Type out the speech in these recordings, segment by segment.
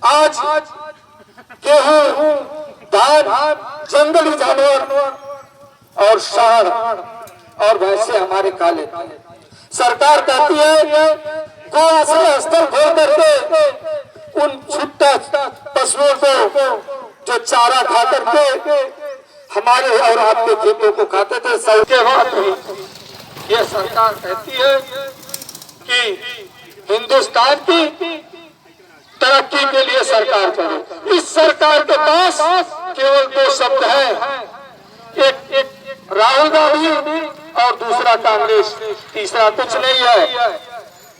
आज गेहूं, धान, जंगली जानवर और सांड और भैंसे हमारे काले। सरकार कहती है गो आश्रय स्थल खोल करके उन छुट्टा पशुओं को जो चारा खा करके हमारे और आपके खेतों को खाते थे, सबके बात नहीं। ये सरकार कहती है कि हिंदुस्तान की तरक्की के लिए सरकार करे। इस सरकार के पास केवल दो शब्द हैं, एक राहुल गांधी और दूसरा कांग्रेस, तीसरा कुछ नहीं है।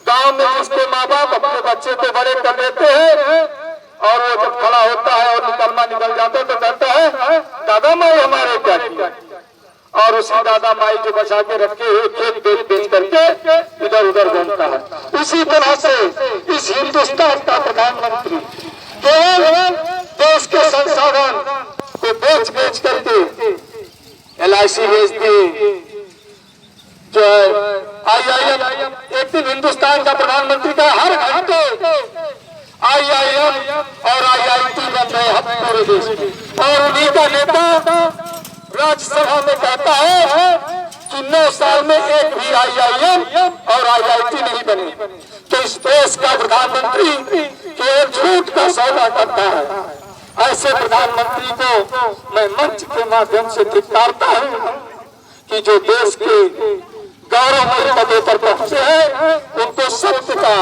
गांव में जिसके माँ बाप अपने बच्चे को बड़े कर देते हैं और वो जब खड़ा होता है और निकलना निकल जाता है तो कहता है दादा माई हमारे क्या किया, और उसी दादा माई जो बचा के रखे हुए खेत बेच करके इधर उधर घूमता है। उसी तरह से इस हिंदुस्तान का प्रधानमंत्री केवल देश के संसाधन को बेच बेच करके LIC बेच दी, जो है IIM। एक दिन हिंदुस्तान का प्रधानमंत्री का हर घंटे IIM और IIT बन रहे हैं पूरे देश में, और उन्हीं का नेता राज्यसभा में कहता है कि 9 साल में एक भी IIM और IIT नहीं बने। तो इस देश का प्रधानमंत्री केवल झूठ का सौदा करता है। ऐसे प्रधानमंत्री को मैं मंच के माध्यम से धिक्कारता हूँ कि जो देश के गौरवमयी पदों पर पहुंचे हैं उनको सत्य का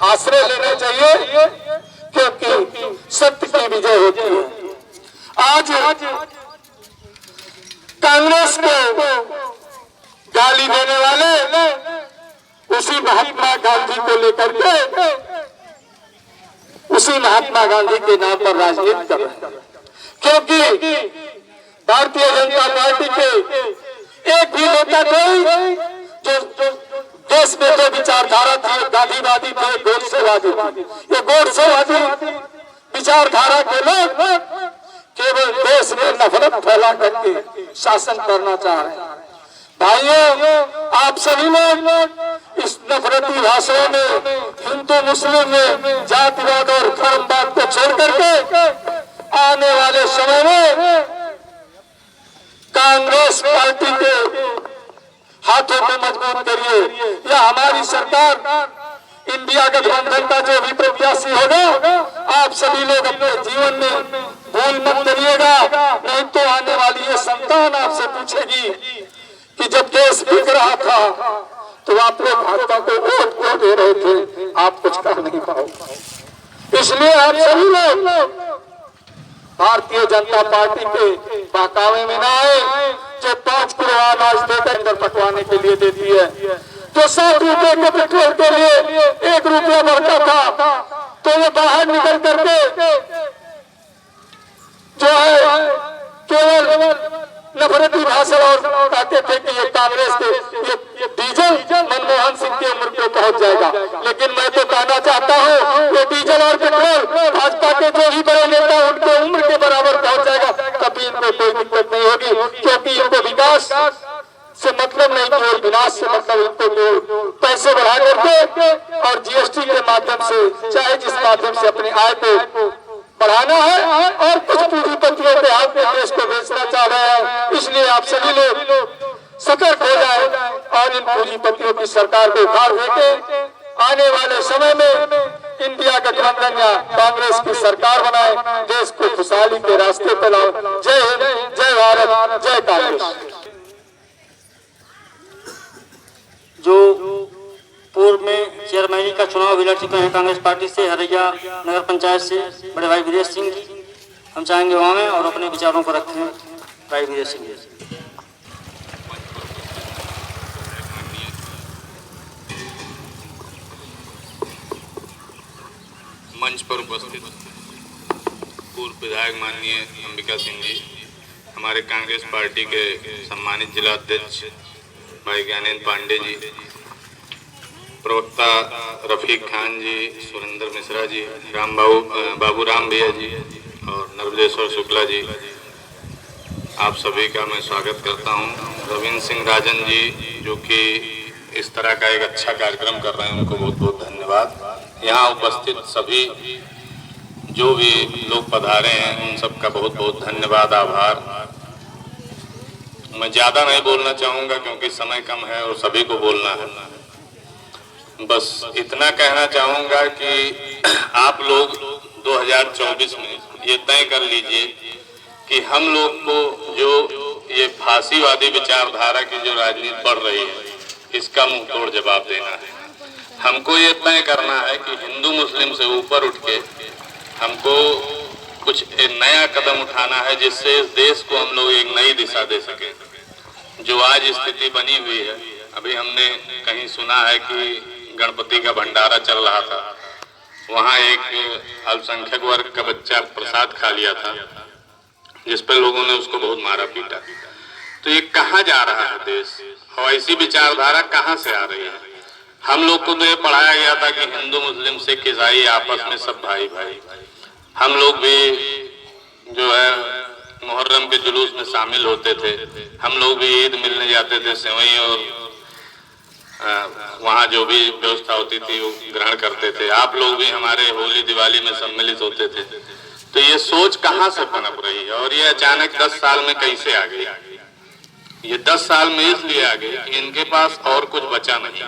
आश्रय लेना चाहिए, क्योंकि सत्य की विजय होती है। आज कांग्रेस को गाली देने वाले उसी महात्मा गांधी को लेकर के उसी महात्मा गांधी के नाम पर राजनीति कर रहे हैं, क्योंकि भारतीय जनता पार्टी के एक भी नेता कोई जो देश में जो विचारधारा थी, गांधीवादी थे, गोडसेवादी थी, ये गोडसेवादी विचारधारा के लोग केवल देश में नफरत फैला करके शासन करना चाह रहे हैं। भाइयों, आप सभी लोग इस नफरती भाषणों में हिंदू मुस्लिम में जातिवाद और धर्मवाद को छोड़ करके आने वाले समय में कांग्रेस पार्टी के हाथों को मजबूत करिए, या हमारी सरकार इंडिया गठबंधन का जो भी प्रत्याशी होगा आप सभी लोग अपने जीवन में भूल मत करिएगा, नहीं तो आने वाली ये संतान आपसे पूछेगी कि जब देश बिक रहा था तो आप लोग भाजपा को वोट क्यों दे रहे थे, आप कुछ कर नहीं पाओगे। इसलिए आप सभी लोग भारतीय जनता पार्टी के बहकावे में ना आए, जो 5 किलो अनाज देकर अंदर पटवाने के लिए देती है, तो 100 रुपए के पेट्रोल के लिए 1 रुपया बढ़ता था, तो ये बाहर निकल करके जो है केवल नफरती भाषण और कहते थे कि ये कांग्रेस के ये डीजल मनमोहन सिंह की उम्र पे पहुंच जाएगा। लेकिन मैं तो कहना चाहता हूँ ये डीजल और पेट्रोल भाजपा के जो भी बड़े नेता उनके उम्र के बराबर पहुंच जाएगा, कभी इनको कोई दिक्कत नहीं होगी, क्योंकि इनको विकास से मतलब नहीं, केवल विनाश से मतलब। इनको पैसे बढ़ा करके और GST के माध्यम से, चाहे जिस माध्यम से अपनी आय को बढ़ाना है, और कुछ पूंजीपतियों के हाथ में देश को बेचना चाह रहे हैं। इसलिए आप सभी लोग सतर्क हो जाए और इन पूंजीपतियों की सरकार को उखाड़ देके आने वाले समय में इंडिया गठबंधन या कांग्रेस की सरकार बनाए, देश को खुशहाली के रास्ते पर लाओ। जय हिंद, जय भारत, जय कांग्रेस। जो पूर्व में चेयरमैन का चुनाव भी लड़ चुके हैं कांग्रेस पार्टी से, हरैया नगर पंचायत से बड़े भाई विदेश सिंह जी, हम चाहेंगे वहाँ में और अपने विचारों को रखें। भाई विदेश सिंह जी। मंच पर उपस्थित पूर्व विधायक माननीय अंबिका सिंह जी, हमारे कांग्रेस पार्टी के सम्मानित जिला अध्यक्ष भाई ज्ञानेंद्र पांडे जी, प्रवक्ता रफीक खान जी, सुरेंद्र मिश्रा जी, बाबू राम भैया जी और नर्मदेश्वर शुक्ला जी, आप सभी का मैं स्वागत करता हूं। रविंद्र सिंह राजन जी जो कि इस तरह का एक अच्छा कार्यक्रम कर रहे हैं, उनको बहुत बहुत धन्यवाद। यहाँ उपस्थित सभी जो भी लोग पधारे हैं उन सबका बहुत बहुत धन्यवाद, आभार। मैं ज़्यादा नहीं बोलना चाहूँगा क्योंकि समय कम है और सभी को बोलना है। बस इतना कहना चाहूँगा कि आप लोग 2024 में ये तय कर लीजिए कि हम लोग को जो ये फांसीवादी विचारधारा की जो राजनीति बढ़ रही है, इसका मुंह तोड़ जवाब देना है। हमको ये तय करना है कि हिंदू मुस्लिम से ऊपर उठ के हमको कुछ एक नया कदम उठाना है, जिससे इस देश को हम लोग एक नई दिशा दे सके। जो आज स्थिति बनी हुई है, अभी हमने कहीं सुना है कि गणपति का भंडारा चल रहा था, वहाँ एक अल्पसंख्यक वर्ग का बच्चा प्रसाद खा लिया था, जिस पर लोगों ने उसको बहुत मारा पीटा। तो ये कहाँ जा रहा है देश, और ऐसी विचारधारा कहाँ से आ रही है? हम लोग को तो ये पढ़ाया गया था कि हिंदू मुस्लिम सिख ईसाई आपस में सब भाई भाई। हम लोग भी जो है मुहर्रम के जुलूस में शामिल होते थे, हम लोग भी ईद मिलने जाते थे, सेवई और वहाँ जो भी व्यवस्था होती थी वो ग्रहण करते थे। आप लोग भी हमारे होली दिवाली में सम्मिलित होते थे। तो ये सोच कहाँ से पनप रही है, और ये अचानक 10 साल में कैसे आ गई? ये 10 साल में इसलिए आ गई कि इनके पास और कुछ बचा नहीं।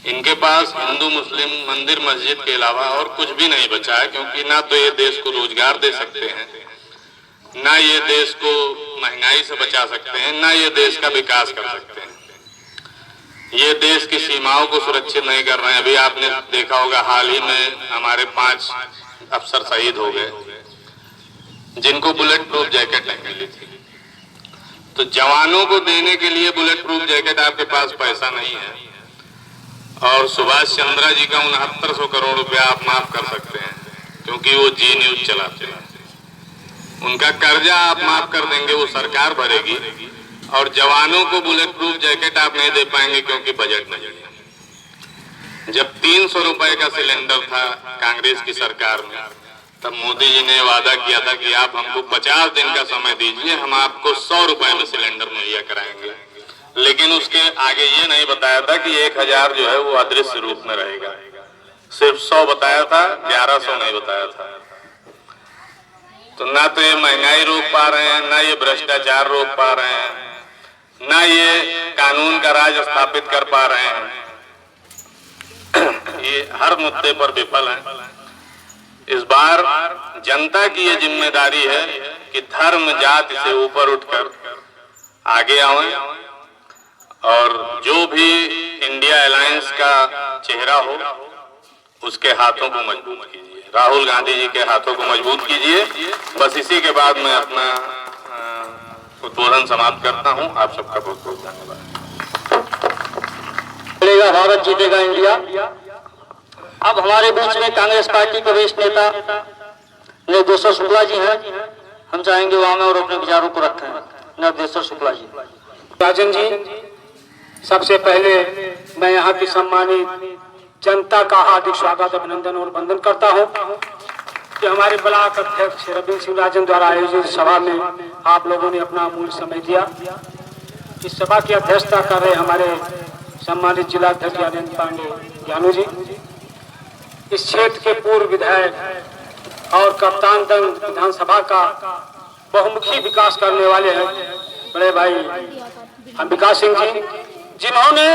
इनके पास हिंदू मुस्लिम मंदिर मस्जिद के अलावा और कुछ भी नहीं बचा है, क्योंकि ना तो ये देश को रोजगार दे सकते हैं, ना ये देश को महंगाई से बचा सकते हैं, ना ये देश का विकास कर सकते हैं। ये देश की सीमाओं को सुरक्षित नहीं कर रहे हैं। अभी आपने देखा होगा, हाल ही में हमारे 5 अफसर शहीद हो गए जिनको बुलेट प्रूफ जैकेट नहीं मिली थी। तो जवानों को देने के लिए बुलेट प्रूफ जैकेट आपके पास पैसा नहीं है, और सुभाष चंद्रा जी का 6900 करोड़ रुपया आप माफ कर सकते हैं क्योंकि वो जी न्यूज चलाते हैं। उनका कर्जा आप माफ कर देंगे, वो सरकार भरेगी, और जवानों को बुलेट प्रूफ जैकेट आप नहीं दे पाएंगे क्योंकि बजट नहीं है। जब 300 रुपए का सिलेंडर था कांग्रेस की सरकार में, तब मोदी जी ने वादा किया था कि आप हमको 50 दिन का समय दीजिए, हम आपको 100 रुपए में सिलेंडर मुहैया कराएंगे। लेकिन उसके आगे ये नहीं बताया था कि 1000 जो है वो अदृश्य रूप में रहेगा। सिर्फ 100 बताया था, 1100 नहीं बताया था। तो ना तो ये महंगाई रोक पा रहे हैं, ना ये भ्रष्टाचार रोक पा रहे हैं, ना ये कानून का राज स्थापित कर पा रहे हैं। ये हर मुद्दे पर विफल हैं। इस बार जनता की ये जिम्मेदारी है कि धर्म जाति से ऊपर उठकर आगे आएं, और जो भी इंडिया अलायंस का चेहरा हो उसके हाथों को मजबूत कीजिए। राहुल गांधी जी के हाथों को मजबूत कीजिए। बस इसी के बाद मैं अपना उद्बोधन समाप्त करता हूं। आप सबका बहुत बहुत धन्यवाद। चलेगा भारत जीतेगा इंडिया। अब हमारे बीच में कांग्रेस पार्टी के वरिष्ठ नेता निर्देशर शुक्ला जी हैं। हम चाहेंगे वहां में और अपने विचारों को रखें। निर्देशर शुक्ला जी। राजन जी, सबसे पहले मैं यहाँ की सम्मानित जनता का हार्दिक स्वागत, अभिनंदन और वंदन करता हूँ कि हमारे ब्लॉक अध्यक्ष रविंद्र सिंह राजन द्वारा आयोजित सभा में आप लोगों ने अपना अमूल्य समय दिया। इस सभा की अध्यक्षता कर रहे हमारे सम्मानित जिला अध्यक्ष ज्ञानेंद्र पांडे ज्ञानू जी, इस क्षेत्र के पूर्व विधायक और कप्तान दंग विधानसभा का बहुमुखी विकास करने वाले हैं बड़े भाई अंबिका सिंह जी, जिन्होंने